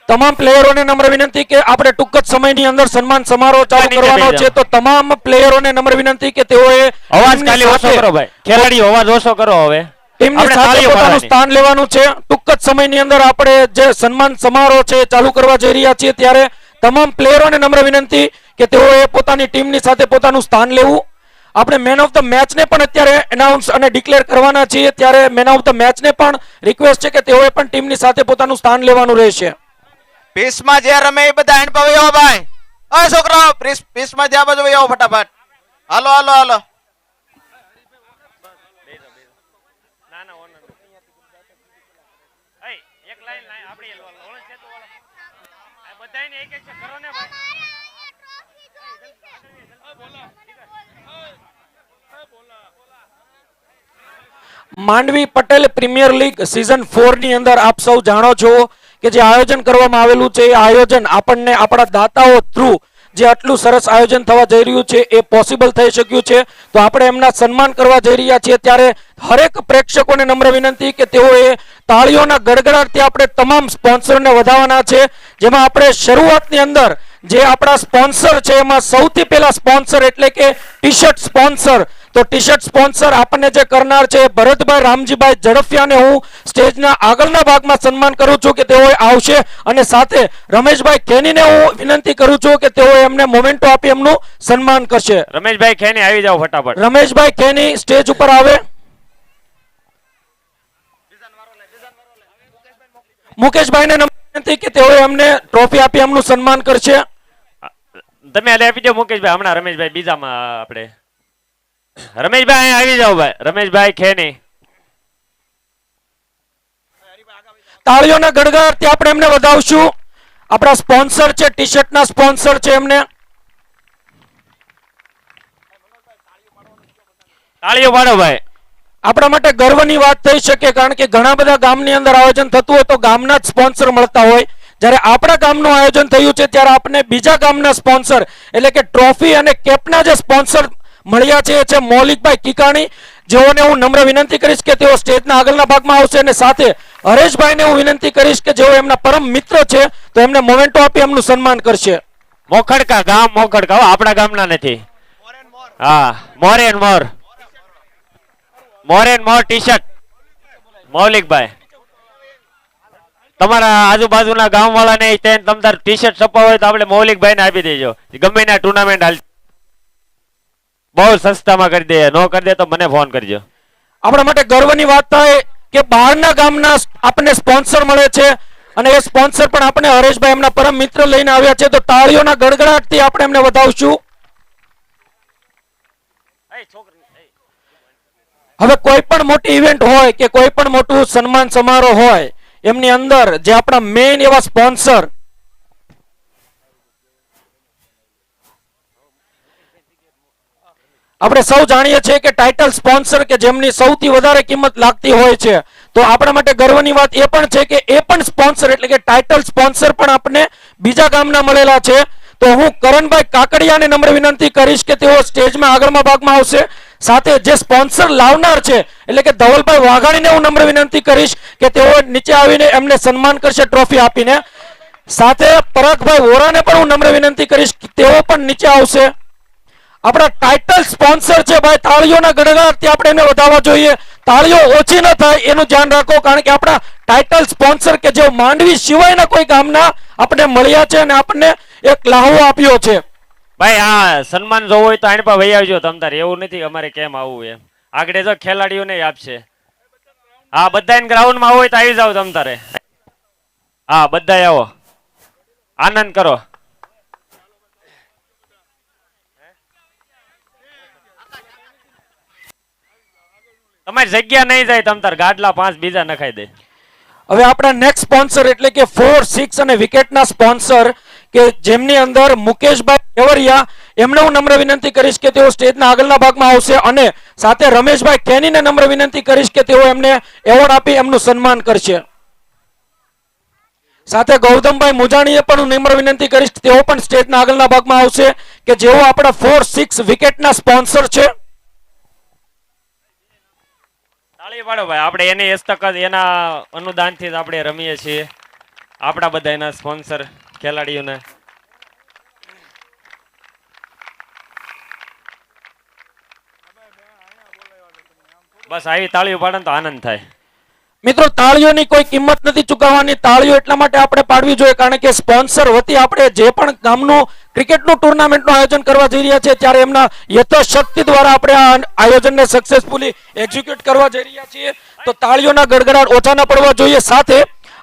તમામ પ્લેયરોને નમ્ર વિનંતી કે આપણે ટૂંક જ સમયની અંદર સન્માન સમારોહ ચાલુ કરવાનો છે, તો તમામ પ્લેયરોને નમ્ર વિનંતી કે તેઓએ અવાજ ખાલી ઓછો કરો ભાઈ, ખેલાડીઓ અવાજ ઓછો કરો. હવે ટીમની સાથે પોતાનું સ્થાન લેવાનું છે. ટૂંક જ સમયની અંદર આપણે જે સન્માન સમારોહ છે ચાલુ કરવા જઈ રહ્યા છીએ, ત્યારે તમામ પ્લેયરોને નમ્ર વિનંતી કે તેઓએ પોતાની ટીમની સાથે પોતાનું સ્થાન લેવું. આપણે મેન ઓફ ધ મેચને પણ અત્યારે એનાઉન્સ અને ડિક્લેર કરવાના છીએ, ત્યારે મેન ઓફ ધ મેચને પણ રિક્વેસ્ટ છે કે તેઓએ પણ ટીમની સાથે પોતાનું સ્થાન લેવાનું રહેશે. પીસમાં જે રમે એ બધા હેન્ડ પર આવો ભાઈ. ઓય છોકરાઓ પીસમાં જે આ બાજુ આવો ફટાફટ. હાલો હાલો હાલો. Mandvi Patel premier league season 4 ની અંદર આપ સૌ જાણો છો કે જે આયોજન કરવામાં આવેલું છે, એ આયોજન આપણને આપણા દાતાઓ થ્રુ જે આટલું સરસ આયોજન થવા જઈ રહ્યું છે એ પોસિબલ થઈ શક્યું છે. તો આપણે એમના સન્માન કરવા જઈ રહ્યા છીએ, ત્યારે હરેક પ્રેક્ષકોને નમ્ર વિનંતી કે તેઓએ તાળીઓના ગડગડાટથી આપણે તમામ સ્પોન્સરને વધાવવાના છે. જેમાં આપણે શરૂઆતની અંદર જે આપણા સ્પોન્સર છે એમાં સૌથી પહેલા સ્પોન્સર એટલે કે ટી શર્ટ સ્પોન્સર. તો ટી શર્ટ સ્પોન્સર આપણને જે કરનાર છે ભરતભાઈ રામજીભાઈ ઝડફિયાને હું સ્ટેજના આગળના ભાગમાં સન્માન કરું છું કે તેઓ આવશે, અને સાથે રમેશભાઈ ખેનીને હું વિનંતી કરું છું કે તેઓ એમને મોમેન્ટો આપી એમનું સન્માન કરશે. રમેશભાઈ ખેની આવી જાઓ ફટાફટ. રમેશભાઈ ખેની સ્ટેજ ઉપર આવે. મુકેશભાઈને વિનંતી કે તેઓ એમને ટ્રોફી આપી એમનું સન્માન કરશે. તમે આલે આપી દો મુકેશભાઈ. હમણાં રમેશભાઈ બીજામાં આપણે રમેશભાઈ આવી જાઓ ભાઈ. રમેશભાઈ ખેની તાળીઓના ગડગડાટથી આપણે એમને વધાવશું. આપણા સ્પોન્સર છે, ટી શર્ટના સ્પોન્સર છે, એમને તાળીઓ પાડો ભાઈ. આપણા માટે ગર્વની વાત થઈ શકે, કારણ કે ઘણા બધા ગામની અંદર આયોજન થતું હોય તો ગામના જ સ્પોન્સર મળતા હોય. જ્યારે આપણા ગામનું આયોજન થયું છે ત્યારે આપણે બીજા ગામના સ્પોન્સર એટલે કે ટ્રોફી અને કેપના જે સ્પોન્સર મળ્યા છે એ છે મૌલિકભાઈ કિકાણી, જેઓને હું નમ્ર વિનંતી કરીશ કે તેઓ સ્ટેજના આગળના ભાગમાં આવશે, અને સાથે હરેશભાઈને હું વિનંતી કરીશ કે જેઓ એમના પરમ મિત્ર છે તો એમને મોમેન્ટો આપી એમનું સન્માન કરશે. મોખડકા ગામ, મોખડકા આપણા ગામના નથી. હા, more and more, more and more T shirt Maulikbhai. તમારા આજુબાજુના ગામ વાળાને તમતાર ટી શર્ટ છપાવ હોય તો આપણે મૌલિકભાઈને આપી દેજો. ગમે ના ટુર્નામેન્ટ હાલ બહુ સસ્તામાં કરી દે, નો કરી દે તો મને ફોન કરજો. આપણા માટે ગર્વની વાત થાય કે બહારના ગામના આપણને સ્પોન્સર મળે છે, અને એ સ્પોન્સર પણ આપણે હરેશભાઈ એમના પરમ મિત્ર લઈને આવ્યા છે. તો તાળીઓના ગડગડાટથી આપણે એમને વધાવશું. હવે કોઈ પણ મોટી ઇવેન્ટ હોય કે કોઈ પણ મોટું સન્માન સમારોહ હોય, એમની અંદર જે આપણા મેઇન એવા સ્પોન્સર આપણે સૌ જાણીએ છીએ કે ટાઇટલ સ્પોન્સર કે જેમની સૌથી વધારે કિંમત લાગતી હોય છે, તો આપણા માટે ગર્વની વાત એ પણ છે કે એ પણ સ્પોન્સર એટલે કે ટાઇટલ સ્પોન્સર પણ આપણને બીજા ગામના મળેલા છે. તો હું કરણભાઈ કાકડિયાને નમ્ર વિનંતી કરીશ કે તેઓ સ્ટેજમાં આગળના ભાગમાં આવશે. સાથે જે સ્પોન્સર લાવનાર છે એટલે કે ધવલભાઈ વાઘાણીને હું નમ્ર વિનંતી કરીશ કે તેઓ નીચે આવીને એમને સન્માન કરશે ટ્રોફી આપીને. સાથે પરાગભાઈ વોરાને પણ હું નમ્ર વિનંતી કરીશ કે તેઓ પણ નીચે આવશે. આપણા ટાઇટલ સ્પોન્સર છે ભાઈ, તાળીઓના ગડગડાટથી આપણે એને વધારવા જોઈએ. તાળીઓ ઓછી ન થાય એનું ધ્યાન રાખો, કારણ કે આપણા ટાઇટલ સ્પોન્સર કે જે માંડવી સિવાયના કોઈ ગામના આપણે મળ્યા છે અને આપણને એક લાહવો આપ્યો છે. ભાઈ આ સન્માન જોવું હોય તો આની પર વહી આવજો તમ તારે. એવું નથી અમારે કેમ આવવું એમ. આગળ જો ખેલાડીઓને આપશે. હા, બધા ગ્રાઉન્ડમાં હોય તો આવી જાવ તમ તારે. હા, બધા આવો, આનંદ કરો. તમારી જગ્યા નહીં જાય તમ તાર, ગાડલા 5 બીજા નખાઈ દે. હવે આપણા નેક્સ્ટ સ્પોન્સર એટલે કે 4, 6 અને વિકેટના સ્પોન્સર કે જેમની અંદર મુકેશભાઈ કેવરિયા, એમને હું નમ્ર વિનંતી કરીશ કે તેઓ સ્ટેજના આગળના ભાગમાં આવશે, અને સાથે રમેશભાઈ ખેનીને નમ્ર વિનંતી કરીશ કે તેઓ એમને એવોર્ડ આપી એમનું સન્માન કરશે. સાથે ગૌતમભાઈ મુજાણીએ પણ હું નમ્ર વિનંતી કરીશ કે તેઓ પણ સ્ટેજના આગળના ભાગમાં આવશે કે જેઓ આપણા 4, 6 વિકેટના સ્પોન્સર છે. તાળી પાડો ભાઈ. આપણે એની હસ્તક એના અનુદાનથી જ આપણે રમીએ છીએ. આપણા બધાના સ્પોન્સર ખેલાડીઓને બસ આવી તાળીઓ પાડે ને તો આનંદ થાય. મિત્રો તાળીઓની કોઈ કિંમત નથી ચૂકવવાની. તાળીઓ એટલા માટે આપણે પાડવી જોઈએ કારણ કે સ્પોન્સર વતી આપણે જે પણ ગામનું ક્રિકેટનું ટુર્નામેન્ટનું આયોજન કરવા જઈ રહ્યા છે ત્યારે એમના યથાશક્તિ દ્વારા આપણે આ આયોજનને સક્સેસફુલી એક્ઝિક્યુટ કરવા જઈ રહ્યા છીએ. તો તાળીઓના ગડગડાટ ઓછા ન પડવા જોઈએ. સાથે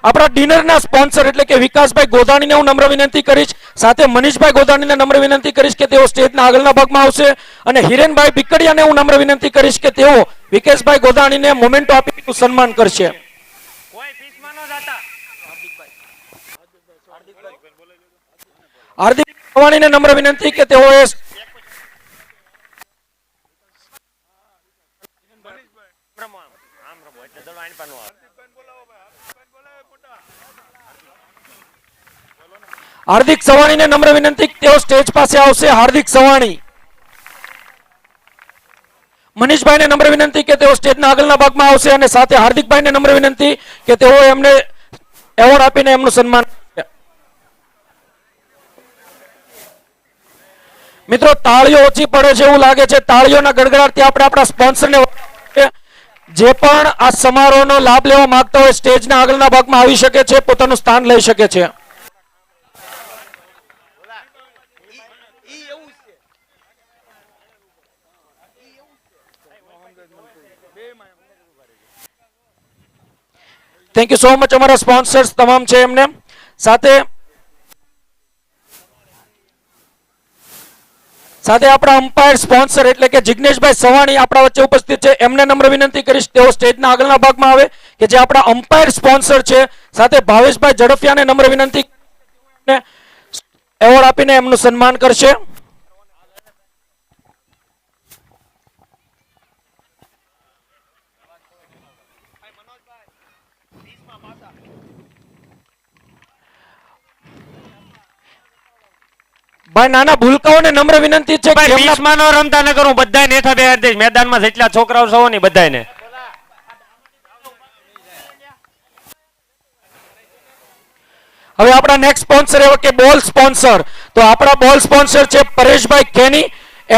આપણા ડિનરના સ્પોન્સર એટલે કે વિકાસભાઈ ગોધાણીને હું નમ્ર વિનંતી કરીશ, સાથે મનીષભાઈ ગોધાણીને નમ્ર વિનંતી કરીશ કે તેઓ સ્ટેજના આગળના ભાગમાં આવશે, અને હિરેનભાઈ બિકડિયાને હું નમ્ર વિનંતી કરીશ કે તેઓ વિકેશભાઈ ગોધાણીને મોમેન્ટો આપી સન્માન કરશે. હાર્દિક સવાણીને નમ્ર વિનંતી કે તેઓએ હાર્દિક સવાણીને નમ્ર વિનંતી કે તેઓ સ્ટેજ પાસે આવશે. હાર્દિક સવાણી. મનીષભાઈને નમ્ર વિનંતી કે તેઓ સ્ટેજના આગળના ભાગમાં આવશે, અને સાથે હાર્દિકભાઈને નમ્ર વિનંતી કે તેઓ એમને એવોર્ડ આપીને એમનું સન્માન કરશે. મિત્રો તાળીઓ ઓછી પડે છે એવું લાગે છે. તાળીઓના ગડગડાટથી આપણે આપણા સ્પોન્સરને જે પણ આ સમારોહનો લાભ લેવા માંગતા હોય સ્ટેજના આગળના ભાગમાં આવી શકે છે, પોતાનું સ્થાન લઈ શકે છે. Thank you so much. અમારા સ્પોન્સર્સ તમામ છે એમને. સાથે આપણા અમ્પાયર સ્પોન્સર એટલે કે જિગ્નેશભાઈ સવાણી આપણા વચ્ચે ઉપસ્થિત છે. એમને નમ્ર વિનંતી કરીશ તેઓ સ્ટેજના આગળના ભાગમાં આવે કે જે આપણા અમ્પાયર સ્પોન્સર છે. સાથે ભાવેશભાઈ ઝડફિયાને નમ્ર વિનંતી એવોર્ડ આપીને એમનું સન્માન કરશે. ભાઈ નાના ભૂલકાઓને નમ્ર વિનંતી છે કે એમના પીસમાં ન રમતા ન કરું, બધાય નેઠા બેહાડી દઈશ. મેદાનમાં જેટલા છોકરાઓ છો ને બધાયને. હવે આપણા નેક્સ્ટ સ્પોન્સર એવો કે બોલ સ્પોન્સર. તો આપણા બોલ સ્પોન્સર છે પરેશભાઈ ખેની,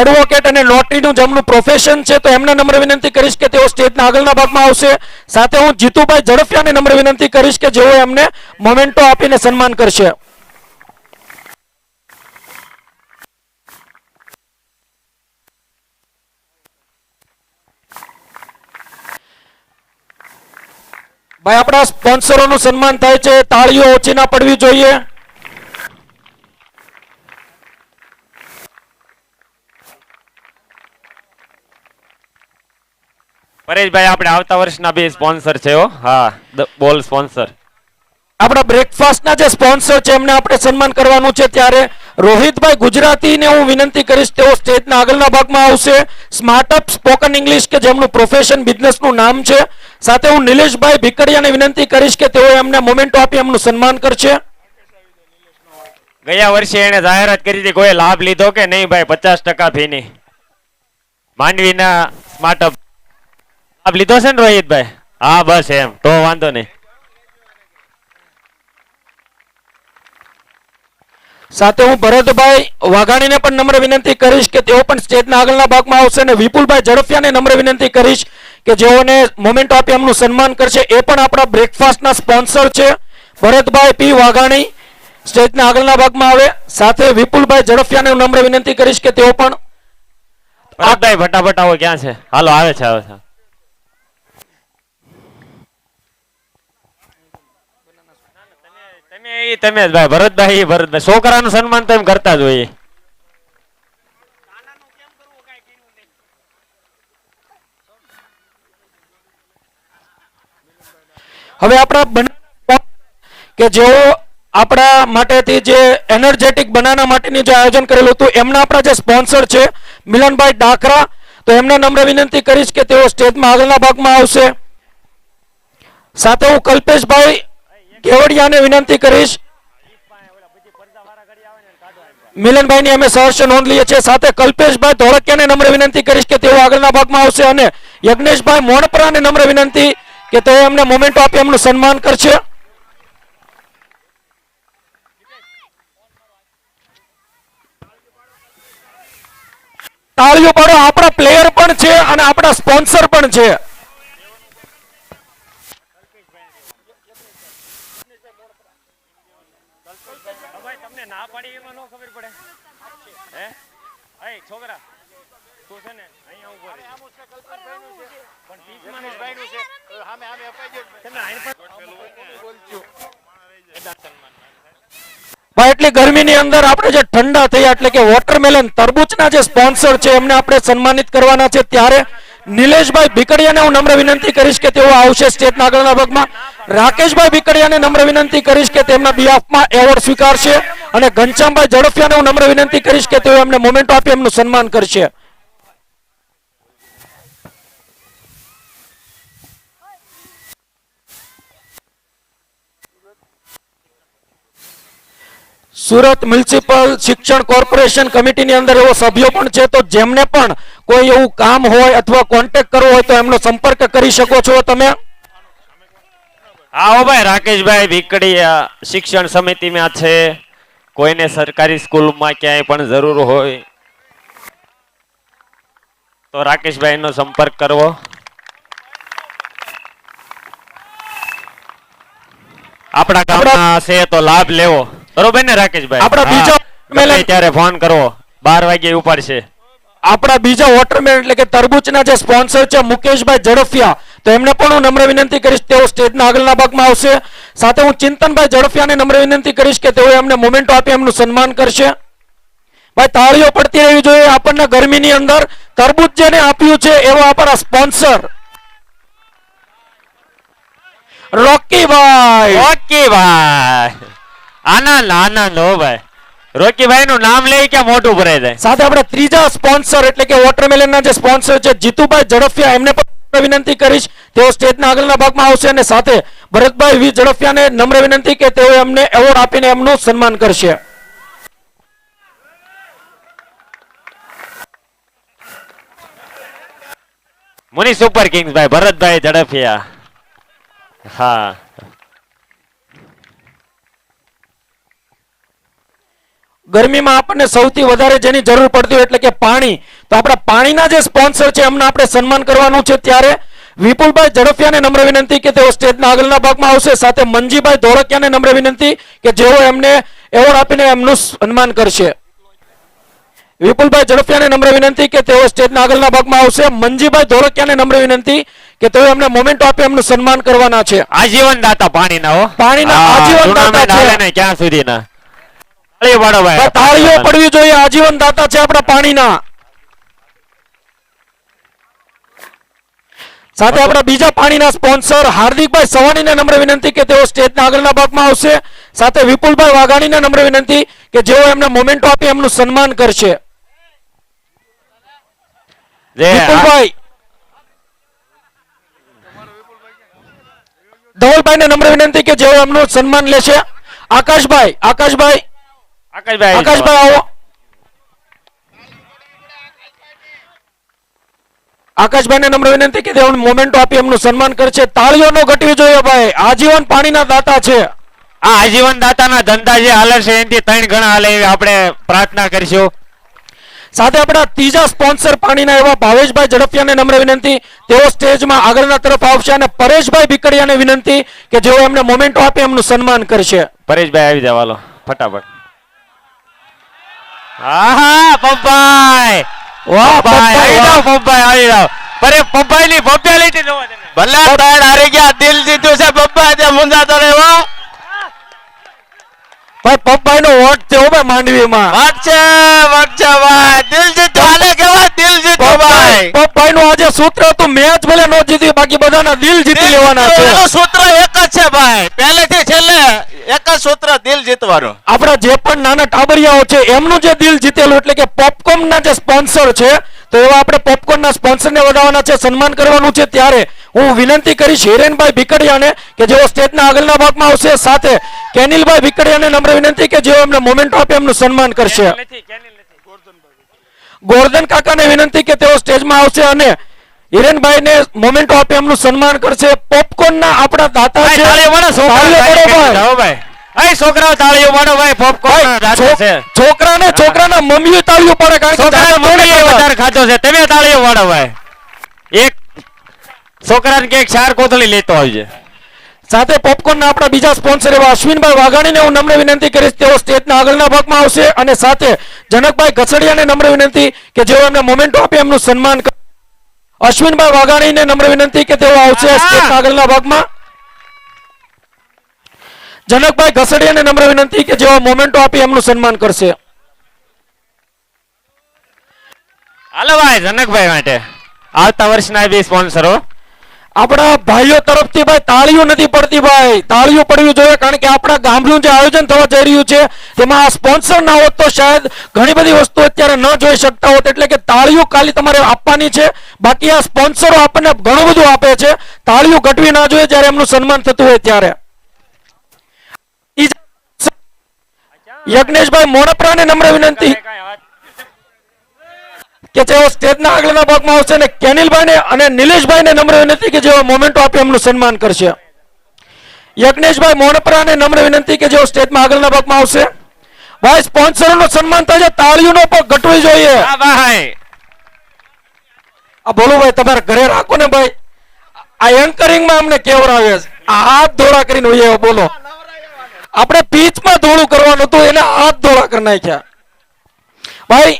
એડવોકેટ અને લોટરીનું જેમનું પ્રોફેશન છે. તો એમને નમ્ર વિનંતી કરીશ કે તેઓ સ્ટેજના આગળના ભાગમાં આવશે. સાથે હું જીતુભાઈ ઝડફિયાને નમ્ર વિનંતી કરીશ કે જેઓ એમને મોમેન્ટો આપીને સન્માન કરશે. ભાઈ આપણા સ્પોન્સરોનું સન્માન થાય છે. તાળીઓ ઓછી ના પડવી જોઈએ. પરેશભાઈ આપણે આવતા વર્ષના બે સ્પોન્સર છે. હા, બોલ સ્પોન્સર. આપણા બ્રેકફાસ્ટના જે સ્પોન્સર છે એમને આપણે સન્માન કરવાનું છે. ત્યારે રોહિતભાઈ ગુજરાતીને હું વિનંતી કરીશ તેઓ સ્ટેજના આગળના ભાગમાં આવશે. સ્માર્ટઅપ સ્પોકન ઇંગ્લિશ કે જેમનું પ્રોફેશન બિઝનેસનું નામ છે. સાથે હું નિલેશભાઈ ભીકડિયાને વિનંતી કરીશ કે તેઓ એમને મોમેન્ટો આપી એમનું સન્માન કરશે. ગયા વર્ષે એને જાહેરાત કરી હતી, કોઈ લાભ લીધો કે નહીં ભાઈ? 50% ફીની માંડવીના સ્માર્ટઅપ લાભ લીધો છે ને રોહિતભાઈ? હા બસ એમ તો વાંધો નહીં. સાથે હું ભરતભાઈ વાઘાણીને પણ નમ્ર વિનંતી કરીશ કે તેઓ પણ સ્ટેજના આગળના ભાગમાં આવશે, અને વિપુલભાઈ ઝડફિયાને નમ્ર વિનંતી કરીશ કે જેઓને મોમેન્ટો આપી એમનું સન્માન કરશે. એ પણ આપણા બ્રેકફાસ્ટના સ્પોન્સર છે. ભરતભાઈ પી વાઘાણી સ્ટેજના આગળના ભાગમાં આવે. સાથે વિપુલભાઈ ઝડફિયાને હું નમ્ર વિનંતી કરીશ કે તેઓ પણ ભરતભાઈ ફટાફટ આવો. ક્યાં છે? હાલો, આવે છે આવે છે. તમે જ ભાઈ ભરતભાઈ છોકરાનું સન્માન તો એમ કરતા જ હોઈએ. હવે આપણા કે જેઓ આપણા માટેથી જે એનર્જેટિક બનાના માટેની જે આયોજન કરેલું હતું એમના આપણા જે સ્પોન્સર છે મિલનભાઈ ડાકરા. તો એમને નમ્ર વિનંતી કરીશ કે તેઓ સ્ટેજમાં આગળના ભાગમાં આવશે. સાથે હું કલ્પેશભાઈ કેવડિયાને વિનંતી કરીશ. મિલનભાઈની અમે સહર્ષ નોંધ લઈએ છીએ. સાથે કલ્પેશભાઈ ધોળકિયાને નમ્ર વિનંતી કરીશ કે તેઓ આગળના ભાગમાં આવશે, અને યજ્ઞેશભાઈ મોણપરાને નમ્ર વિનંતી કે તેઓ એમને મોમેન્ટો આપી એમનું સન્માન કરશે. તાળીઓ પાડો, આપણા પ્લેયર પણ છે અને આપણા સ્પોન્સર પણ છે. તમને ના પાડી એમાં નો ખબર પડે હે? એ છોકરા તું છે ને અહીંયા ઉભો રહે. પણ બીચમાં નો તમે આઈને પણ ભાઈ એટલી ગરમીની અંદર આપણે જે ઠંડા થયા એટલે કે વોટરમેલન તરબૂચના જે સ્પોન્સર છે એમને આપણે સન્માનિત કરવાના છે. ત્યારે નિલેશભાઈ ભીકડિયાને હું નમ્ર વિનંતી કરીશ કે તેઓ આવશે સ્ટેજના આગળના ભાગમાં. રાકેશભાઈ ભીકડિયાને નમ્ર વિનંતી કરીશ કે તેમના બિહાફમાં એવોર્ડ સ્વીકારશે અને ઘનશ્યામભાઈ ઝડફિયાને હું નમ્ર વિનંતી કરીશ કે તેઓ એમને મોમેન્ટો આપી એમનું સન્માન કરશે. સુરત મ્યુનિસિપલ શિક્ષણ કોર્પોરેશન કમિટીની અંદર એવો સભ્યો પણ છે, તો જેમને પણ કોઈ એવું કામ હોય અથવા કોન્ટેક્ટ કરવો હોય તો એમનો સંપર્ક કરી શકો છો તમે. આવો ભાઈ રાકેશભાઈ ભીકડિયા શિક્ષણ સમિતિમાં છે. કોઈને સરકારી સ્કૂલમાં ક્યાંય પણ જરૂર હોય તો રાકેશભાઈનો સંપર્ક કરવો. આપણા ગામના છે તો લાભ લેવો. બરોબર ને રાકેશભાઈ? આપણા બીજા ગમે ત્યારે ફોન કરવો, 12 વાગે ઉપાડશે. આપણા બીજા વોટરમેલન એટલે કે તરબૂચના જે સ્પોન્સર છે મુકેશભાઈ ઝડફિયા, તો એમને પણ હું નમ્ર વિનંતી કરીશ તેઓ સ્ટેજના આગળના ભાગમાં આવશે. સાથે હું ચિંતનભાઈ ઝડફિયાને નમ્ર વિનંતી કરીશ કે તેઓ એમને મોમેન્ટો આપી એમનું સન્માન કરશે. ભાઈ તાળીઓ પડતી રહેવી જોઈએ. આપણને ગરમીની અંદર તરબૂચ જેને આપ્યું છે એવા આપણા સ્પોન્સર રોકીભાઈ. રોકી ભાઈ આનંદ આનંદ હો ભાઈ. રોકી ભાઈ નું નામ લઈ કે મોટું ભરાઈ જાય. સાથે આપણે ત્રીજા સ્પોન્સર એટલે કે વોટરમેલનના જે સ્પોન્સર છે જીતુભાઈ ઝડફિયા, એમને પણ વિનંતી કરીશ તેઓ સ્ટેજના આગળના ભાગમાં આવશે અને સાથે ભરતભાઈ વી ઝડફિયાને નમ્ર વિનંતી કે તેઓ એમને એવોર્ડ આપીને એમનું સન્માન કરશે. મુની સુપર કિંગ્સ ભાઈ ભરતભાઈ ઝડફિયા. હા ગરમીમાં આપણને સૌથી વધારે જેની જરૂર પડતી હોય એટલે કે પાણી, તો આપણા પાણીના જે સ્પોન્સર છે એમને આપણે સન્માન કરવાનું છે. ત્યારે વિપુલભાઈ ઝડફિયાને નમ્ર વિનંતી કે તેઓ સ્ટેજના આગળના ભાગમાં આવશે. સાથે મંજીભાઈ ધોળકિયાને નમ્ર વિનંતી કે જેઓ એમને એવોર્ડ આપીને એમનું સન્માન કરશે. વિપુલભાઈ ઝડફિયાને નમ્ર વિનંતી કે તેઓ સ્ટેજના આગળના ભાગમાં આવશે. મંજીભાઈ ધોળકિયાને નમ્ર વિનંતી કે તેઓ એમને મોમેન્ટો આપી એમનું સન્માન કરવાના છે. આજીવન દાતા પાણીના હો. પાણીના હા, આજીવન દાતા tournament છે. હાલે ને ક્યાં સુધીના. તાળીઓ પાડો ભાઈ. તાળીઓ પડવી જોઈએ. આજીવન દાતા છે આપણા પાણીના. સાથે આપણા બીજા પાણીના સ્પોન્સર હાર્દિકભાઈ સવાણીને નમ્ર વિનંતી કે તેઓ સ્ટેજના આગળના ભાગમાં આવશે. સાથે વિપુલભાઈ વાઘાણીને નમ્ર વિનંતી કે જેઓ એમને મોમેન્ટો આપી એમનું સન્માન કરશે. જે વિપુલભાઈ ધવલભાઈને નમ્ર વિનંતી કે જેઓ એમનું સન્માન લેશે. આકાશભાઈ આકાશભાઈ આવો. આકાશભાઈને નમ્ર વિનંતી કે તેઓ મોમેન્ટો આપી એમનું સન્માન કરશે. તાળીઓ ન ઘટવી જોઈએ ભાઈ. આજીવન પાણીના દાતા છે. આ આજીવન દાતાના ધંધા જે હાલે છે એનાથી 3 ગણા હાલે એવી આપણે પ્રાર્થના કરીશું. સાથે આપણા ત્રીજા સ્પોન્સર પાણીના એવા ભાવેશભાઈ ઝડફિયાને નમ્ર વિનંતી તેઓ સ્ટેજમાં આગળના તરફ આવશે અને પરેશભાઈ ભીકડિયાને વિનંતી કે જેઓ એમને મોમેન્ટો આપી એમનું સન્માન કરશે. પરેશભાઈ આવી જાવ હાલો ફટાફટ. આહા પપ્પાઈ વાહ પપ્પાઈ આવી પપ્પાઈ, જાવ પપ્પાઈ આવી જાવ. પપ્પાઈ ની પોપ્યુલારિટી જોવો તમે. ભલે તાણ હારી ગયા, દિલ જીત્યું છે પપ્પા, તે મુંજાતો રહેવો. ભાઈ પપ્પાઈ નો વોટ છે હો ભાઈ માંડવીમાં. વાત છે ભાઈ, દિલ જીત્યું. આને કહેવાય દિલ જીત્યું ભાઈ. પપ્પાઈ નું આજે સૂત્ર હતું મેચ ભલે નો જીત્યું બાકી બધાના દિલ જીતી લેવાના છે. એનું સૂત્ર એક જ છે ભાઈ, પહેલેથી છેલ્લે એક જ સૂત્ર, દિલ જીતવાનું. આપણા જે પણ નાના ટાબરિયાઓ છે એમનું જે દિલ જીતેલું એટલે કે પોપકોર્ન ના જે સ્પોન્સર છે તો એવા આપણે પોપકોર્ન ના સ્પોન્સર ને વધારવાના છે, સન્માન કરવાનું છે. ત્યારે હું વિનંતી કરીશ હિરેનભાઈ ભીકડિયાને કે જેઓ સ્ટેજના આગળના ભાગમાં આવશે. સાથે કેનિલભાઈ ભીકડિયાને નમ્ર વિનંતી કે જેઓ એમને મોમેન્ટો આપી એમનું સન્માન કરશે. ગોરધન કાકાને વિનંતી કે તેઓ સ્ટેજમાં આવશે અને હિરેનભાઈને મોમેન્ટો આપી એમનું સન્માન કરશે. પોપકોર્ન ના આપણા દાતા છે. તાળીઓ પાડો તાળીઓ પાડો ભાઈ. છોકરાઓ. ભાઈ છોકરાઓ તાળીઓ પાડો ભાઈ. પોપકોર્ન દાતા છે. છોકરાને ભાઈ છોકરાના મમ્મીઓ તાળીઓ પાડે કારણ કે છોકરાએ દાદા મોઢે મમ્મીએ કહેવાય. વધારે ખાધો છે તમે તાળીઓ પાડો ભાઈ એક છોકરાને કે 4 કોથળી લેતો આવજે સાથે પોપકોર્નના આપણા બીજા સ્પોન્સર એવા અશ્વિનભાઈ વાઘાણીને હું નમ્ર વિનંતી કરીશ તેઓ સ્ટેજના આગળના ભાગમાં આવશે અને સાથે જનકભાઈ ગસડિયાને નમ્ર વિનંતી કે જેઓ એમને મોમેન્ટો આપી એમનું સન્માન કરે. અશ્વિનભાઈ વાઘાણીને નમ્ર વિનંતી કે તેઓ આવશે સ્ટેજના આગળના ભાગમાં. જનકભાઈ ગસડિયાને નમ્ર વિનંતી કે જેઓ મોમેન્ટો આપી એમનું સન્માન કરશે. હાલો ભાઈ જનકભાઈ માટે આવતા વર્ષના બે સ્પોન્સરો આપણા ભાઈઓ તરફથી ભાઈ તાળીઓ નથી પડતી ભાઈ, તાળીઓ પડવી જોઈએ કારણ કે આપણા ગામનું જે આયોજન થવા જઈ રહ્યું છે તેમાં આ સ્પોન્સર ના હોત તો શાયદ ઘણી બધી વસ્તુ અત્યારે ન જોઈ શકતા હોત. એટલે કે તાળીઓ ખાલી તમારે આપવાની છે, બાકી આ સ્પોન્સરો આપણને ઘણું બધું આપે છે. તાળીઓ ઘટવી ના જોઈએ જ્યારે એમનું સન્માન થતું હોય ત્યારે. યજ્ઞેશભાઈ મોણપરાને નમ્ર વિનંતી કે જેઓ સ્ટેજના આગળના ભાગમાં આવશે અને કેનિલભાઈને અને નિલેશભાઈને નમ્ર વિનંતી કે જેઓ મોમેન્ટો આપી એમનું સન્માન કરશે. યજ્ઞેશભાઈ મોણપરાને નમ્ર વિનંતી કે જેઓ સ્ટેજમાં આગળના ભાગમાં આવશે. ભાઈ સ્પોન્સરોનું સન્માન થાય છે, તાળીઓનો પણ ઘટવી જોઈએ. હા ભાઈ આ બોલો ભાઈ તમારે ઘરે રાખો ને ભાઈ, આ એન્કરિંગમાં અમને કેવડાવે છે. આ હાથ ધોળા કરીને હોય એવો બોલો. આપણે પીચમાં ધોળું કરવાનું હતું એને હાથ ધોળા કરી નાખ્યા. ભાઈ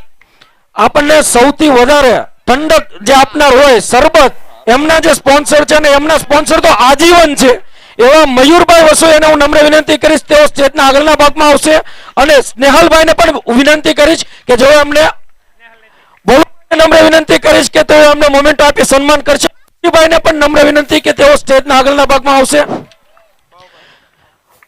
આપણને સૌથી વધારે ઠંડક જે આપનાર હોય શરબત એમના જે સ્પોન્સર છે ને એમના સ્પોન્સર તો આજીવન છે એવા મયુરભાઈ વસોઈ એને હું નમ્ર વિનંતી કરીશ તેઓ સ્ટેજના આગળના ભાગમાં આવશે અને સ્નેહલભાઈને પણ વિનંતી કરીશ કે જેઓ એમને બોલો નમ્ર વિનંતી કરીશ કે તેઓ એમને મોમેન્ટ આપી સન્માન કરશે. ભાઈને પણ નમ્ર વિનંતી કે તેઓ સ્ટેજના આગળના ભાગમાં આવશે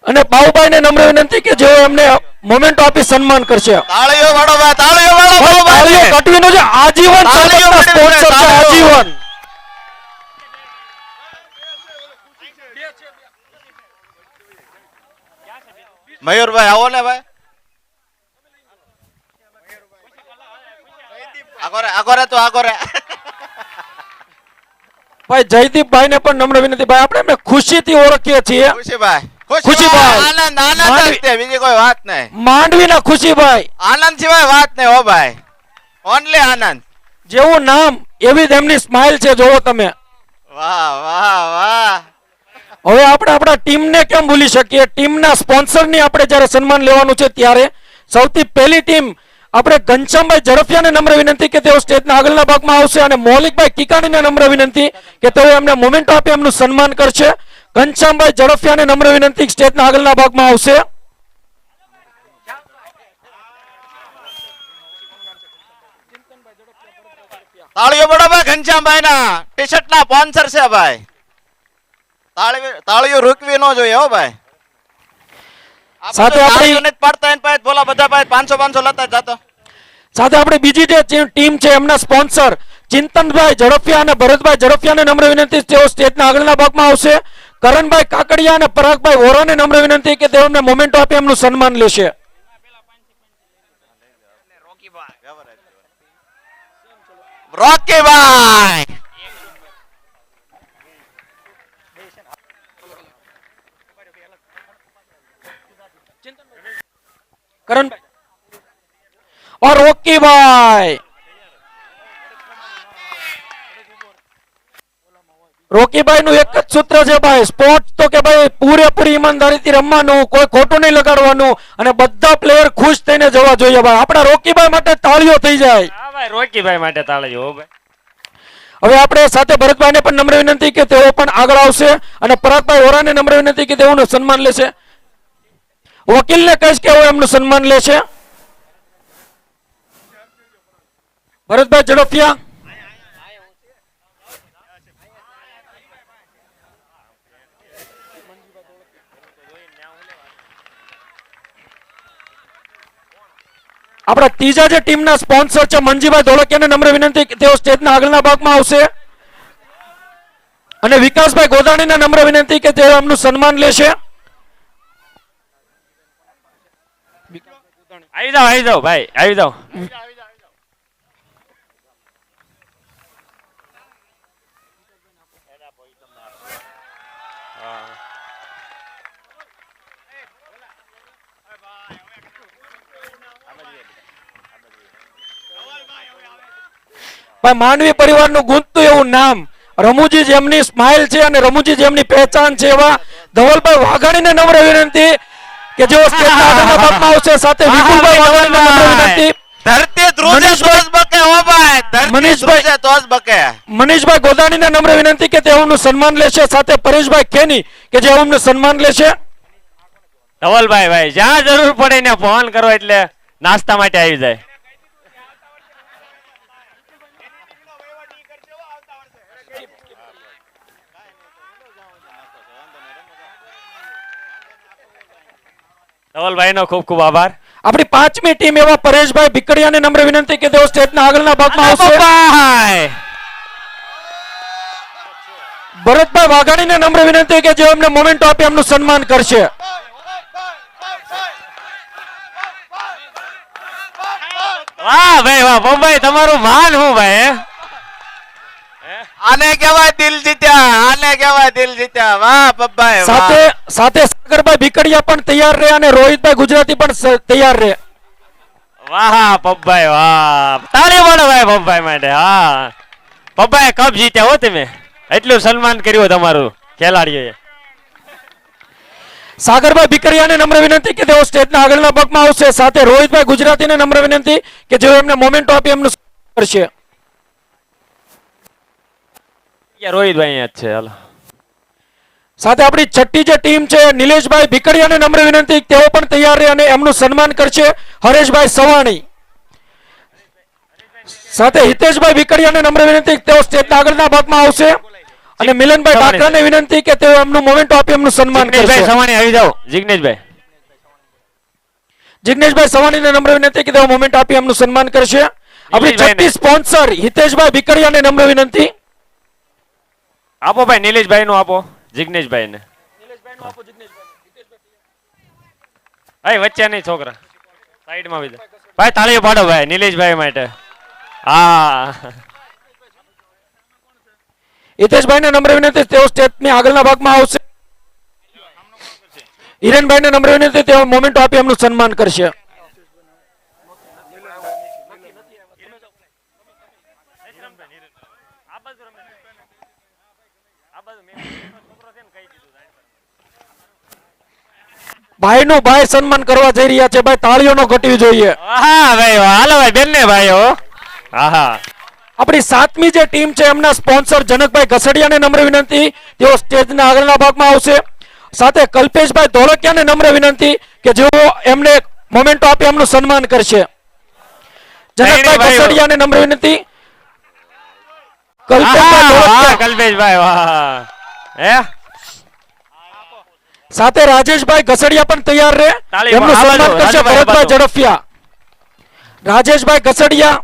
અને બાઉભાઈને નમ્ર વિનંતી કે જેઓ એમને મોમેન્ટો આપી સન્માન કરશે. તાળીઓ વાળો ભાઈ, તાળીઓ વાળો ભાઈ, તાળીઓ કટવીનો છે આજીવન તાળીઓ સરબતના વળી સ્પોન્સર છે તાળીઓ. આજીવન. મયુરભાઈ આવો ને ભાઈ, આગોરે તો આગોરે. ભાઈ જયદીપભાઈને પણ નમ્ર વિનંતી. ભાઈ આપણે એમને ખુશીથી ઓળખીએ છીએ. ખુશીભાઈ, ખુશીભાઈ. આનંદ આનંદ જ છે, બીજી કોઈ વાત નહીં. માંડવીના ખુશીભાઈ, આનંદ સિવાય વાત નહીં હો ભાઈ, ઓનલી આનંદ. જેવું નામ એવી જ એમની સ્માઇલ છે, જોવો તમે. વાહ વાહ વાહ. હવે આપણે આપણા ટીમને કેમ ભૂલી શકીએ? ટીમના સ્પોન્સરની આપણે જ્યારે સન્માન લેવાનું છે ત્યારે સૌથી પહેલી ટીમ આપણે ઘનશ્યામભાઈ ઝડફિયાને નમ્ર વિનંતી કે તેઓ સ્ટેજના આગળના ભાગમાં આવશે અને મૌલિકભાઈ કિકાણીને નમ્ર વિનંતી કે તેઓ એમને મોમેન્ટો આપી એમનું સન્માન કરશે. ઘનશ્યામભાઈ ઝડફિયાને નમ્ર વિનંતી સ્ટેજના આગળના ભાગમાં આવશે. તાળીઓ પડો ભાઈ, ઘનશ્યામભાઈ ના ટી શર્ટ ના સ્પોન્સર છે ભાઈ. તાળીઓ રૂકવી ન જોઈએ હો ભાઈ. સાથે આપણી નથી પાડતા એને પાસે બોલા બધા પાસે 500 લેતા જ જાતો. સાથે આપણે બીજી જે ટીમ છે એમના સ્પોન્સર ચિંતનભાઈ ઝડફિયા અને ભરતભાઈ ઝડફિયાને નમ્ર વિનંતી તેઓ સ્ટેજના આગળના ભાગમાં આવશે. કરણભાઈ કાકડિયા અને પરાગભાઈ વોરાને નમ્ર વિનંતી કે તેઓને મોમેન્ટો આપી એમનું સન્માન લેશે. રોકીભાઈ, કરણભાઈ और રોકીભાઈ. રોકીભાઈ નું એક જ સૂત્ર છે ભાઈ, સ્પોર્ટ તો કે ભાઈ પૂરેપૂરી ઈમાનદારીથી રમવાનું, કોઈ ખોટું નહીં લગાડવાનું અને બધા પ્લેયર ખુશ થઈને જવા જોઈએ ભાઈ. આપણા રોકીભાઈ માટે તાળીઓ થઈ જાય. હા ભાઈ રોકીભાઈ માટે તાળીઓ હો ભાઈ. હવે આપણે સાથે ભરતભાઈને પણ નમ્ર વિનંતી કે તેઓ પણ આગળ આવશે અને પરાગભાઈ ઓરાને નમ્ર વિનંતી કે તેઓનું સન્માન લેશે. વકીલને કહીશ કે એમનું સન્માન લેશે. ભરતભાઈ ઝડફિયા, આપણા ત્રીજા જે ટીમના સ્પોન્સર છે મંજીભાઈ ધોળકિયાને નમ્ર વિનંતી કે તેઓ સ્ટેજના આગળના ભાગમાં આવશે અને વિકાસભાઈ ગોદાણીને નમ્ર વિનંતી કે તેઓ એમનું સન્માન લેશે. આવી જાઓ ભાઈ, આવી જાઓ. ભાઈ માંડવી પરિવારનું ગુંજતું એવું નામ, રમુજી જેમની સ્માઇલ છે અને રમુજી જેમની પહેચાન છે એવા ધવલભાઈ વાઘાણીને નમ્ર વિનંતી કે જેઓ સ્ટેજના આગળના ભાગમાં આવશે. સાથે વિપુલભાઈ વાઘાણીને નમ્ર વિનંતી. ધરતી ધ્રુજે તો જ બકે હો ભાઈ, ધરતી મનીષભાઈ. ધ્રુજે તો જ બકે. મનીષભાઈ ગોદાણીને નમ્ર વિનંતી કે તેઓનું સન્માન લેશે. સાથે પરેશભાઈ ખેની કે જેઓનું સન્માન લેશે. ધવલભાઈ ભાઈ જ્યાં જરૂર પડે ને ફોન કરો એટલે નાસ્તા માટે આવી જાય. ધવલભાઈ નો ખૂબ ખૂબ આભાર. આપણી પાંચમી ટીમ એવા પરેશભાઈ ભીકડિયાને નમ્ર વિનંતી કે તેઓ સ્ટેજના આગળના ભાગમાં આવશે. ભાઈ ભરતભાઈ વાઘાણીને નમ્ર વિનંતી કે જેઓ એમને મોમેન્ટો આપી એમનું સન્માન કરશે. વાહ ભાઈ વાહ પપ્પાઈ તમારું માન હું ભાઈ. આને કહેવાય દિલ જીત્યા, આને કહેવાય દિલ જીત્યા. વાહ પપ્પાએ વાહ. સાથે સાથે સાગરભાઈ ભીકડિયા પણ તૈયાર રહે અને રોહિતભાઈ ગુજરાતી પણ તૈયાર રહે. વાહ પપ્પાઈ વાહ, તાળી પાડો ભાઈ પપ્પાઈ માટે. હા પપ્પાએ કપ જીત્યા હો તમે, એટલું સન્માન કર્યું તમારું ખેલાડીઓએ. સાગરભાઈ ભીકડિયાને નમ્ર વિનંતી કે તેઓ સ્ટેજના આગળના ભાગમાં આવશે. સાથે રોહિતભાઈ ગુજરાતીને નમ્ર વિનંતી કે જેઓ એમને મોમેન્ટો આપી એમનું સન્માન કરશે. રોહિતભાઈ અહીંયા જ છે. હાલો સાથે આપણી છઠ્ઠી જે ટીમ છે નિલેશભાઈ ભીકડિયાને નમ્ર વિનંતી તેઓ પણ તૈયાર રહે અને એમનું સન્માન કરશે હરેશભાઈ સવાણી. સાથે હિતેશભાઈ ભીકડિયાને નમ્ર વિનંતી તેઓ સ્ટેજના આગળના ભાગમાં આવશે અને મિલનભાઈ ડાકરાને વિનંતી કે તેઓ એમનું મોમેન્ટો આપી એમનું સન્માન કરશે. જિગ્નેશભાઈ સવાણી આવી જાઓ. જિગ્નેશભાઈ જિગ્નેશભાઈ સવાણીને નમ્ર વિનંતી કે તેઓ મોમેન્ટ આપી એમનું સન્માન કરશે. આપણી છઠ્ઠી સ્પોન્સર હિતેશભાઈ ભીકડિયાને નમ્ર વિનંતી. આપો ભાઈ નિલેશભાઈ નું આપો. જિગ્નેશભાઈ ને વચ્ચે નહીં છોકરા, સાઈડમાં બીજા ભાઈ તાળીઓ પાડો ભાઈ નિલેશભાઈ માટે. હા હિતેશભાઈને નમ્ર વિનંતી તેઓ સ્ટેજની આગળના ભાગમાં આવશે. હિરેનભાઈને નમ્ર વિનંતી તેઓ મોમેન્ટો આપી એમનું સન્માન કરશે. ભાઈનું ભાઈ સન્માન કરવા જઈ રહ્યા છે. ભાઈ તાળીઓનો ઘટવી જોઈએ. હા ભાઈ હાલો ભાઈ બેન ને ભાઈઓ. હા હા આપણી સાતમી જે ટીમ છે એમના સ્પોન્સર જનકભાઈ ઘસડિયાને નમ્ર વિનંતી તેઓ સ્ટેજના આગળના ભાગમાં આવશે. સાથે કલ્પેશભાઈ ધોળકિયાને નમ્ર વિનંતી કે જેઓ એમને મોમેન્ટો આપી એમનું સન્માન કરશે. જનકભાઈ ઘસડિયાને નમ્ર વિનંતી. કલ્પેશભાઈ ધોળકિયા. કલ્પેશભાઈ વાહ. હે સાથે રાજેશભાઈ ઘસડિયા પણ તૈયાર રહે તાળી એમનું આ બાજુ, સન્માન કરશે રાજુભાઈ આ ભરતભાઈ બાજુ. ઝડફિયા. રાજેશભાઈ ઘસડિયા.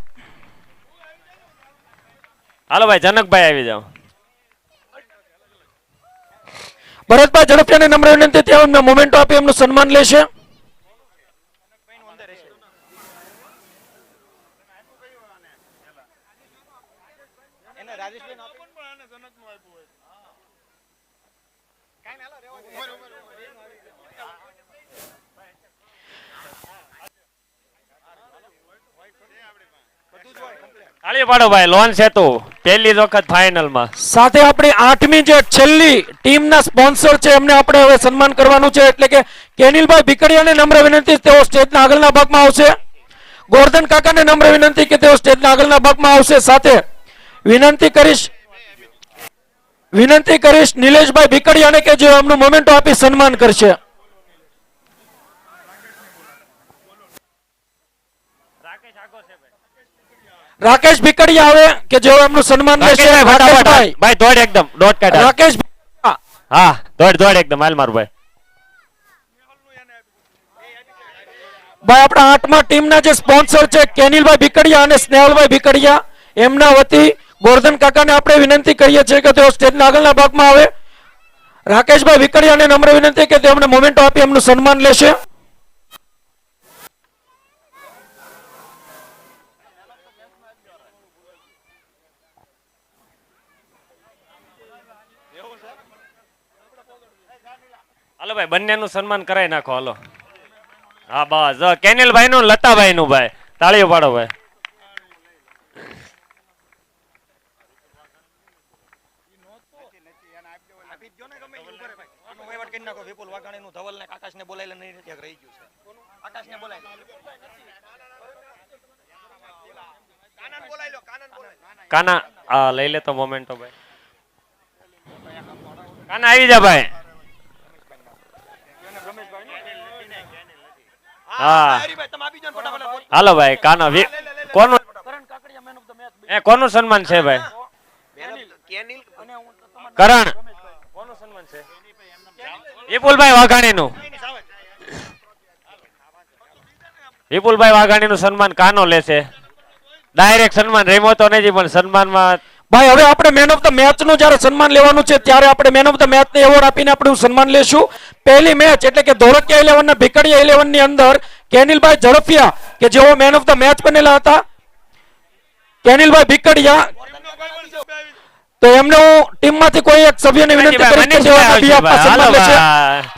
હાલો ભાઈ જનકભાઈ આવી જાઓ. ભરતભાઈ ઝડફિયાને નમ્ર વિનંતી તેઓ એમને મોમેન્ટો આપી એમનું સન્માન લેશે. તાળીઓ પાડો ભાઈ લોન સેતુ પહેલી જ વખત ફાઇનલ માં. સાથે આપણી આઠમી જે છેલ્લી ટીમના સ્પોન્સર છે એમને આપણે હવે સન્માન કરવાનું છે એટલે કે કેનિલભાઈ ભીકડિયાને નમ્ર વિનંતી તેઓ સ્ટેજના આગળના ભાગમાં આવશે. ગોરધન કાકાને નમ્ર વિનંતી કે તેઓ સ્ટેજના આગળના ભાગમાં આવશે. સાથે વિનંતી કરીશ નિલેશભાઈ ભીકડિયાને કે જેઓ એમનું મોમેન્ટો આપી સન્માન કરશે. રાકેશ ભીકડિયા આવે કે જેઓ એમનું સન્માન લેશે. રાકેશભાઈ ભાઈ દોડ એકદમ દોડ કાઢ. રાકેશ હા દોડ એકદમ હાલ મારું ભાઈ. ભાઈ આપણા આઠમા ટીમના જે સ્પોન્સર છે કેનિલભાઈ ભીકડિયા અને સ્નેહલભાઈ ભીકડિયા એમના વતી ગોરધન કાકાને આપણે વિનંતી કરીએ છીએ કે તેઓ સ્ટેજના આગળના ભાગમાં આવે. રાકેશભાઈ ભીકડિયાને નમ્ર વિનંતી કે તેમને મોમેન્ટો આપી એમનું સન્માન લેશે. હાલો ભાઈ બંનેનું સન્માન કરાવી નાખો હાલો. હા બસ કેનિલભાઈ નું લતાભાઈ નું ભાઈ તાળીઓ પાડો ભાઈ. નાખો વિપુલ વાઘાણીનું ધવલ ને આકાશને બોલાયેલે નહીં ક્યાંક રહી ગયું છે. આકાશને બોલાય. કાનાને બોલાય લો, કાનાને બોલાય. કાના આ લઈ લે તો મોમેન્ટો ભાઈ. કાના આવી જા ભાઈ. હા હરીભાઈ તમે આપી દો ને ફટાફટ. હાલો ભાઈ કાના કોનું કોનું સન્માન છે ભાઈ? કરણ કોનું સન્માન છે? વિપુલભાઈ વાઘાણીનું. વિપુલભાઈ વાઘાણીનું સન્માન કાનો લેશે. ડાયરેક્ટ સન્માન રેમો તો નહીં પણ સન્માનમાં ભાઈ હવે આપણે મેન ઓફ ધ મેચ નું જ્યારે સન્માન લેવાનું છે ત્યારે આપણે મેન ઓફ ધ મેચ ને એવોર્ડ આપીને આપણે સન્માન લેશું. પહેલી મેચ એટલે કે ધોળકિયા 11 અને ભીકડિયા 11 ની અંદર કેનિલભાઈ ઝડફિયા કે જેઓ મેન ઓફ ધ મેચ બનેલા હતા. કેનિલભાઈ ભીકડિયા તો એમને હું ટીમમાંથી કોઈ એક સભ્યને વિનંતી કરીશ કે જેઓ એના બિહાફમાં સન્માન લેશે.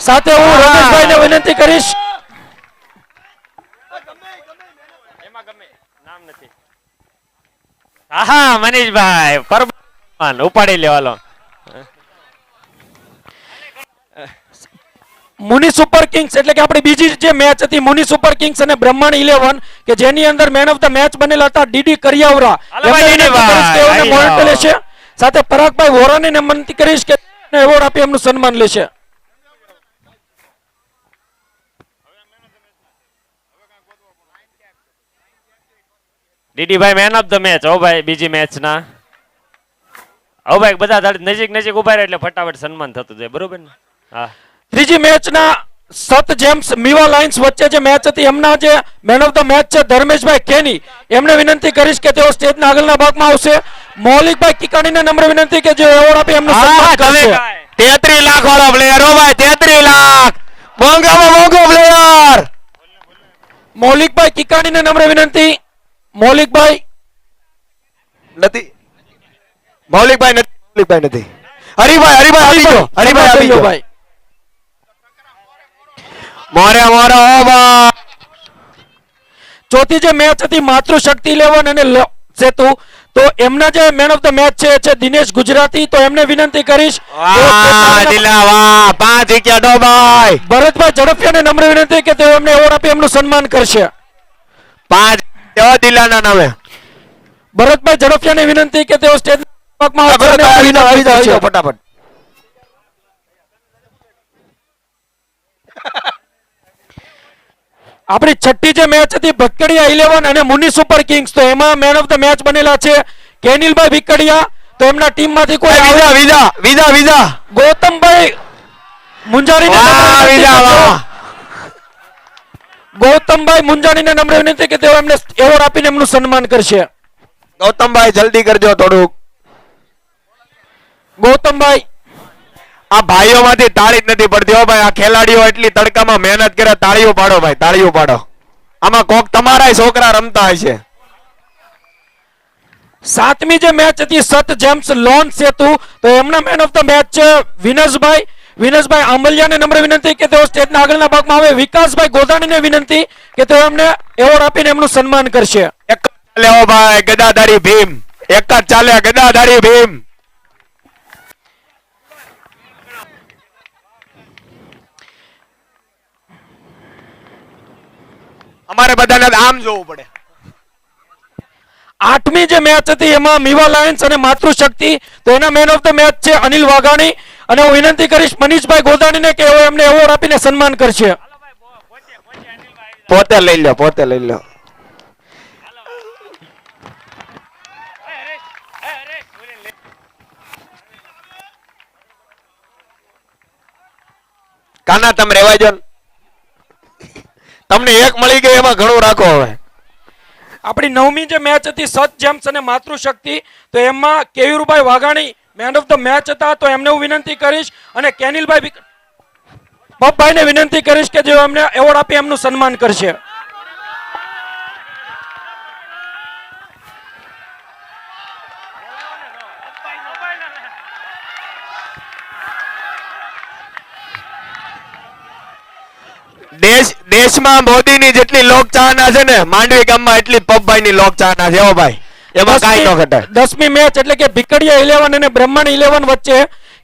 સાથે હું રમેશભાઈને વિનંતી કરીશ. નામ નથી. હા મનીષભાઈ પરમાન ઉપાડી લેવાલો. મુની સુપર કિંગ્સ એટલે કે આપણી બીજી જે મેચ હતી મુની સુપર કિંગ્સ અને બ્રહ્માંડ 11 કે જેની અંદર મેન ઓફ ધ મેચ બનેલા હતા ડીડી કરિયાવરા. હાલો ભાઈ, એમને વિનંતી કરીશ કે એઓને ભાઈ, મોમેન્ટ આવો. લેશે. સાથે પરાગભાઈ વોરાને વિનંતી કરીશ કે એવોર્ડ આપી એમનું સન્માન લેશે. ડીડીભાઈ મેન ઓફ ધ મેચ. ઓ ભાઈ બીજી મેચ ના. ઓ ભાઈ બધા નજીક નજીક ઉભા રહે એટલે ફટાફટ સન્માન થતું જાય બરોબર ને? હા ત્રીજી મેચના સત જેમ્સ મીવા લાઇન્સ વચ્ચે જે મેચ હતી એમના જે મેન ઓફ ધ મેચ છે ધર્મેશભાઈ ખેની. એમને વિનંતી કરીશ કે તેઓ સ્ટેજના આગળના ભાગમાં આવશે. મૌલિકભાઈ કિકાણીને નમ્ર વિનંતી કે જેઓ એવોર્ડ આપી એમનું સન્માન કરશે. 33 લાખ વાળો પ્લેયર હો ભાઈ, 33 લાખ. મોંઘામાં મોંઘો પ્લેયર. મૌલિકભાઈ કિકાણીને નમ્ર વિનંતી. મૌલિકભાઈ નથી મૌલિકભાઈ નથી. મૌલિકભાઈ નથી. હરીભાઈ હરીભાઈ આપી દો. હરીભાઈ આપી દો. ભાઈ મોરે મોરે હો ભાઈ. ચોથી જે મેચ હતી માતૃશક્તિ 11 અને સેતુ તો એમના જે મેન ઓફ ધ મેચ છે દિનેશ ગુજરાતી. તો એમને વિનંતી કરીશ વાહ દિલા વાહ. 5 વિકેટ હો ભાઈ. ભરતભાઈ ઝડફિયાને નમ્ર વિનંતી કે તેઓ એમને એવોર્ડ આપી એમનું સન્માન કરશે. 5 દિલાના નામે. ભરતભાઈ ઝડફિયાને વિનંતી કે તેઓ સ્ટેજ ભાગમાં આવશે અને આવી જાઓ, આવી જાઓ, આવી જાઓ કરશે. ફટાફટ. આપણી છઠ્ઠી જે મેચ હતી ભટકડિયા 11 અને મુની સુપર કિંગ્સ તો એમાં મેન ઓફ ધ મેચ બનેલા છે કેનિલભાઈ ભીકડિયા. તો એમના ટીમમાંથી કોઈ વિઝા વિઝા વિઝા વિઝા. ગૌતમભાઈ મુંજારીને વાહ નમ્ર વિનંતી વિઝા કે વાહ. ગૌતમભાઈ મુંજાણીને નમ્ર વિનંતી કે તેઓ એમને એવોર્ડ આપીને એમનું સન્માન કરશે. ગૌતમભાઈ જલ્દી કરજો થોડુંક. ગૌતમભાઈ આ ભાઈઓમાંથી તાળી જ નથી પડતી હો ભાઈ. આ ખેલાડીઓ એટલી તડકામાં મહેનત કરે. તાળીઓ પાડો ભાઈ, તાળીઓ પાડો. આમાં કોક તમારા છોકરા રમતા હશે. સાતમી જે મેચ હતી સત જેમ્સ લોન સેતુ તો એમના મેન ઓફ ધ મેચ છે વિનસભાઈ. વિનસભાઈ આંબલિયાને નમ્ર વિનંતી કે તેઓ સ્ટેજના આગળના ભાગમાં આવે. વિકાસભાઈ ગોધાણીને વિનંતી કે તેઓ એમને એવોર્ડ આપીને એમનું સન્માન કરશે. એક જ ચાલે હો ભાઈ ગદાધારી ભીમ. એક જ ચાલે ગદાધારી ભીમ. અમારે બધાને આમ જોવું પડે. આઠમી જે મેચ હતી એમાં મીવા લાયન્સ અને માતૃશક્તિ તો એના મેન ઓફ ધ મેચ છે અનિલ વાઘાણી. અને હું વિનંતી કરીશ મનીષભાઈ ગોધાણીને કે તેઓ એમને એવોર્ડ આપીને સન્માન કરશે. પોતે લઈ લો, પોતે લઈ લો. કાના તમે રેવા જો ને. તમને એક મળી ગઈ એમાં ઘણું રાખો હવે. આપણી નવમી જે મેચ હતી સત જેમ્સ અને માતૃશક્તિ તો એમાં Keyurbhai Vaghani main of the match હતા. તો એમને હું વિનંતી કરીશ અને કેનિલભાઈ પપ્પાઈને વિનંતી કરીશ કે જેઓ એમને એવોર્ડ આપી એમનું સન્માન કરશે. દેશમાં મોદીની જેટલી લોક ચાહના છે ને માંડવી ગામમાં એટલી પબભાઈની લોક ચાહના છે હો ભાઈ. એમાં કાંઈ ન ઘટાય. 10મી મેચ એટલે કે ભીકડિયા 11 અને બ્રહ્માંડ 11 વચ્ચે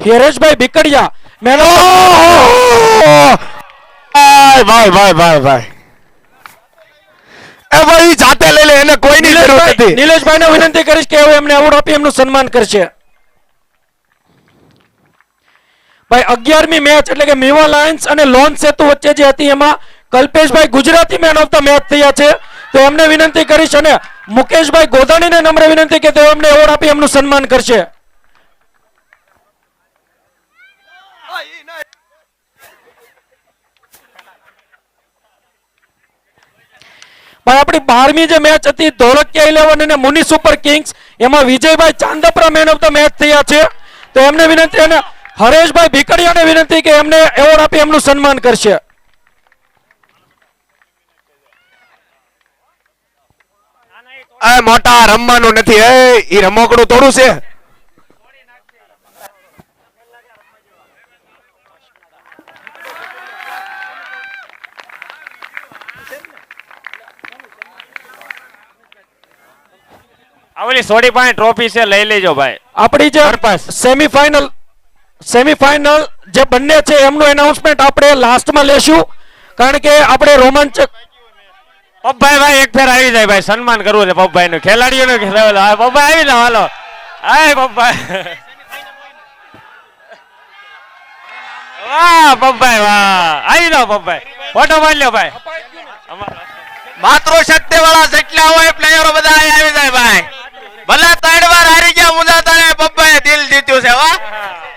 હિરેશભાઈ ભીકડિયા મેન ઓફ ભાઈ ભાઈ ભાઈ ભાઈ એ ભાઈ જાતે લઈ લે, એને કોઈની જરૂર નથી. નિલેશભાઈને વિનંતી કરીશ કે હવે એમને એવોર્ડ આપી એમનું સન્માન કરશે. ભાઈ 11મી મેચ એટલે કે મેવા લાયન્સ અને લોન સેતુ વચ્ચે જે હતી એમાં Kalpeshbhai Gujarati man of the match થયા છે. તો એમને વિનંતી કરીશ અને મુકેશભાઈ ગોધાણીને નમ્ર વિનંતી કે તેઓ એમને એવોર્ડ આપી એમનું સન્માન કરશે. ભાઈ આપણી 12મી જે મેચ હતી ધોળકિયા 11 અને મુની સુપર કિંગ્સ એમાં Vijaybhai Chandpara man of the match થયા છે. તો એમને વિનંતી અને હરેશભાઈ ભીકડિયાને વિનંતી કે એમને એવોર્ડ આપી એમનું સન્માન કરશે. એ મોટા રમવાનું નથી, એ રમકડું થોડું છે. આ ઓલી સોડી પાસે ટ્રોફી છે, લઈ લેજો ભાઈ. આપણી જે સેમીફાઇનલ જે બંને છે એમનું એનાઉન્સમેન્ટ આપણે લાસ્ટમાં લેશું કારણ કે આપણે રોમાંચક પપ્પાઈ ભાઈ એક ફેર આવી જાય ભાઈ, સન્માન કરવું છે પપ્પાઈ નું, ખેલાડીઓનું. પપ્પાઈ આવી જાવ, હાલો. હાય પપ્પાઈ, વાહ પપ્પાઈ વાહ, આવી જાવ પપ્પાઈ, ફોટો પાડી લ્યો ભાઈ. માતૃશક્તિ વાળા જેટલા હોય પ્લેયરો બધા આવી જાય ભાઈ. ભલે 3 વાર હારી ગયા મુદાતાને, પપ્પાએ દિલ જીત્યું છે. વાહ,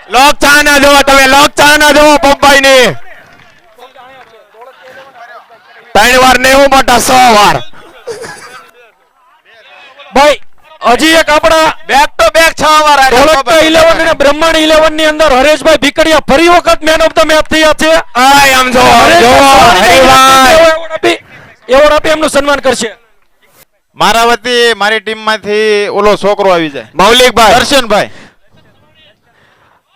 લોક ચાહના જોવો તમે, લોક ચાહના જોવો પપ્પાઈ ની. 3 વાર ને એવું મોટા 100 વાર. ભાઈ હજી એક આપણા બેક ટુ બેક 6 વાર હાર્યો ધોળકિયા 11 અને બ્રહ્માંડ 11 ની અંદર હરેશભાઈ ભીકડિયા ફરી વખત મેન ઓફ ધ મેચ થયા છે. આય આમ જો હરીભાઈ એવોર્ડ આપી એમનું સન્માન કરશે. મારા વતી મારી ટીમ માંથી ઓલો છોકરો આવી જાય, મૌલિકભાઈ. દર્શનભાઈ.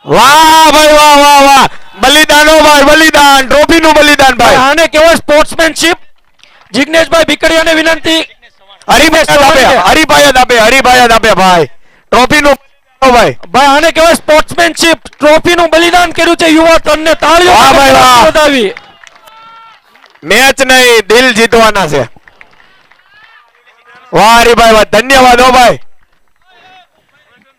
વાહ ભાઈ વાહ વાહ વાહ, બલિદાનો ભાઈ, બલિદાન, ટ્રોફી નું બલિદાન ભાઈ. આને કહેવાય સ્પોર્ટ્સમેનશિપ. જિગ્નેશભાઈ ભીકડિયાને વિનંતી. હરીભાઈ જ આપે ભાઈ, ટ્રોફી નું ભાઈ. ભાઈ આને કહેવાય સ્પોર્ટ્સમેનશિપ. ટ્રોફી નું બલિદાન કર્યું છે યુવા તનને તાળીઓ વાહ ભાઈ વાહ. વધાવી. મેચ નહીં, દિલ જીતવાના છે. વાહ હરીભાઈ વાહ, ધન્યવાદ હો ભાઈ.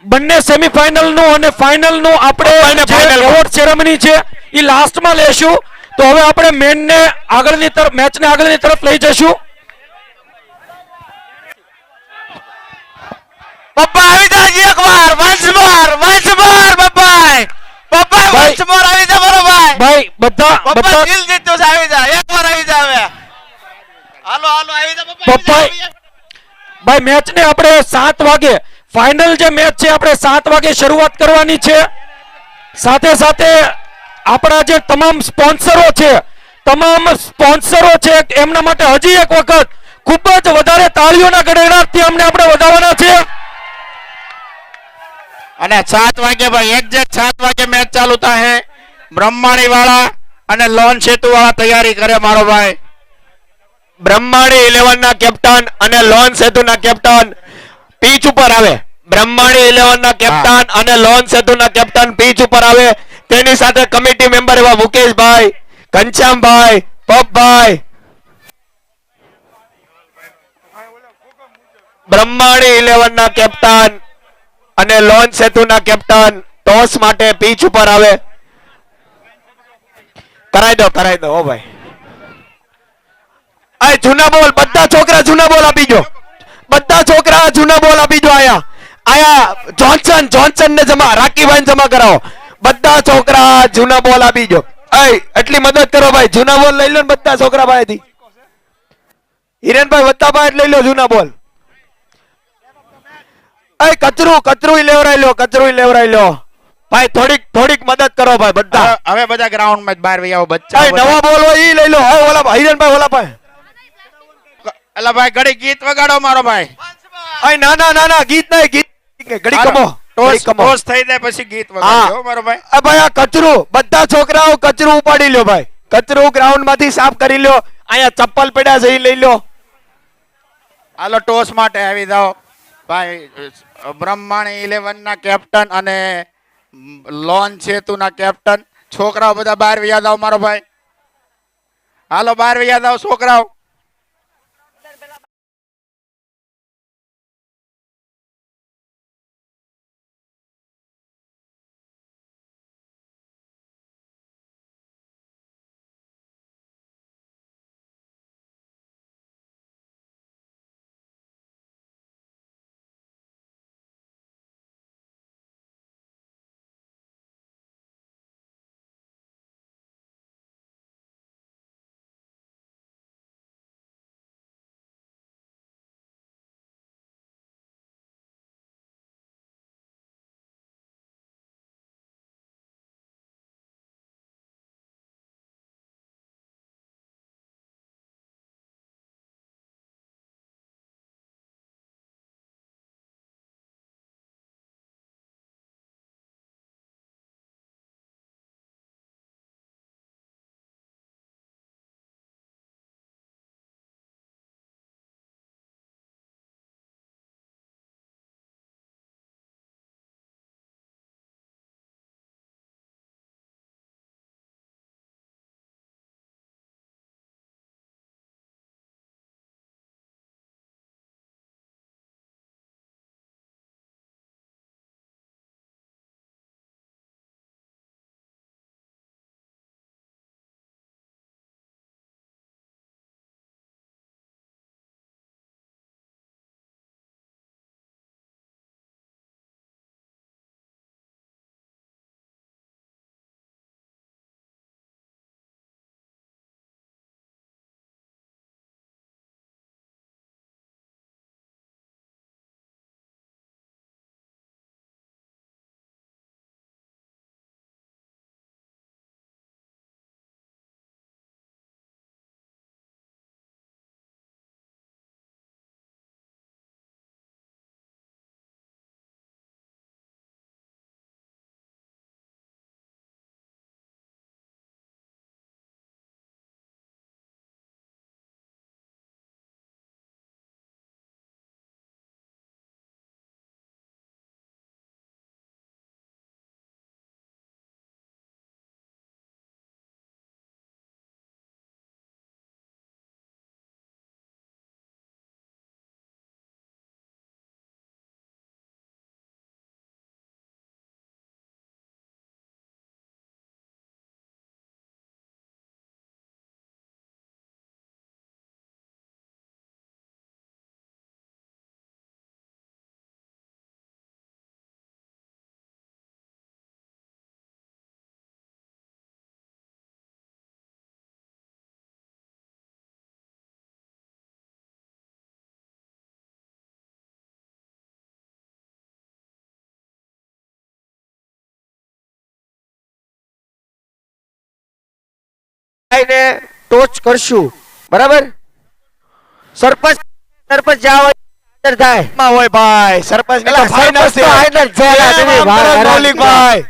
બંને સેમીફાઇનલ નું અને ફાઇનલ નું આપણે final એવોર્ડ સેરેમની છે એ લાસ્ટમાં લેશું. તો હવે આપણે મેન ને આગળની તરફ, મેચને આગળની તરફ લઈ જશું. પપ્પા આવી જાય એકવાર, વંશ મોર પપ્પાઈ. પપ્પાઈ ભાઈ. વંશ મોર આવી જા મારો ભાઈ. ભાઈ બધા દિલ જીત્યો છે, આવી જા એકવાર, આવી જા હવે. હાલો હાલો આવી જા પપ્પા. પપ્પાઈ ભાઈ મેચ ને આપણે 7 વાગે ફાઇનલ જે મેચ છે આપણે 7 વાગે શરૂઆત કરવાની છે. સાથે સાથે આપણા જે તમામ સ્પોન્સરો છે એમના માટે હજી એક વખત ખૂબ જ વધારે તાળીઓના ગડગડાટથી અમને આપણે વધારવાના છે. અને 7 વાગે ભાઈ, એક્ઝેક્ટ 7 વાગે મેચ ચાલુ થાય. બ્રહ્માણી વાળા અને લોન સેતુ વાળા તૈયારી કરે મારો ભાઈ. બ્રહ્માણી 11 ના કેપ્ટન અને લોન સેતુ ના કેપ્ટન પીચ ઉપર આવે. બ્રહ્માણી 11 ના કેપ્ટન અને લોન સેતુ ના કેપ્ટન પીચ ઉપર આવે. તેની સાથે કમિટી મેમ્બર એવા મુકેશભાઈ, ઘનશ્યામભાઈ, પપભાઈ. બ્રહ્માણી 11 ના કેપ્ટન અને લોન સેતુ ના કેપ્ટન ટોસ માટે પીચ ઉપર આવે. કરાઈ દો હો ભાઈ. આ જૂના બોલ, બધા છોકરા જૂના બોલ આપી જો. બધા છોકરા જૂના બોલ આપી જો. આયા જોન્સન ને જમા, રાકીભાઈ જમા કરાવો. બધા છોકરા જૂના બોલ આપી જો. એટલી મદદ કરો ભાઈ, જૂના બોલ લઈ લો ને બધા છોકરા પાસેથી. હિરેનભાઈ બધા પાસે લઈ લો જૂના બોલ. કચરું લેવરાઈ લો ભાઈ. થોડીક મદદ કરો ભાઈ બધા. હવે બધા ગ્રાઉન્ડ માં બહાર વહી આવો બચ્ચા. નવા બોલ હોય ઈ લઈ લો. ઓલા હિરેનભાઈ ઓલા ભાઈ. અલા ભાઈ ઘડી ગીત વગાડો મારો ભાઈ. ના ગીત નહીં, ગીત ઘડી કમો. ટોસ થઈ જાય પછી ગીત વગાડો મારો ભાઈ. ભાઈ આ કચરું, બધા છોકરાઓ કચરું ઉપાડી લ્યો ભાઈ. કચરું ગ્રાઉન્ડ માંથી સાફ કરી લ્યો. અહીંયા ચપ્પલ પડ્યા છે ઈ લઈ લો. હાલો ટોસ માટે આવી જાઓ ભાઈ. બ્રહ્માણી 11 ના કેપ્ટન અને લોન સેતુ ના કેપ્ટન છોકરાઓ બધા બહાર વયા જાઓ મારો ભાઈ. હાલો બહાર વયા જાઓ છોકરાઓ. ને ટોચ કરશું બરાબર. સરપંચ સરપંચ જાવ હાજર થાય માં હોય ભાઈ સરપંચ પેલા સરપંચ તો હાજર થયેલા છે ભાઈ.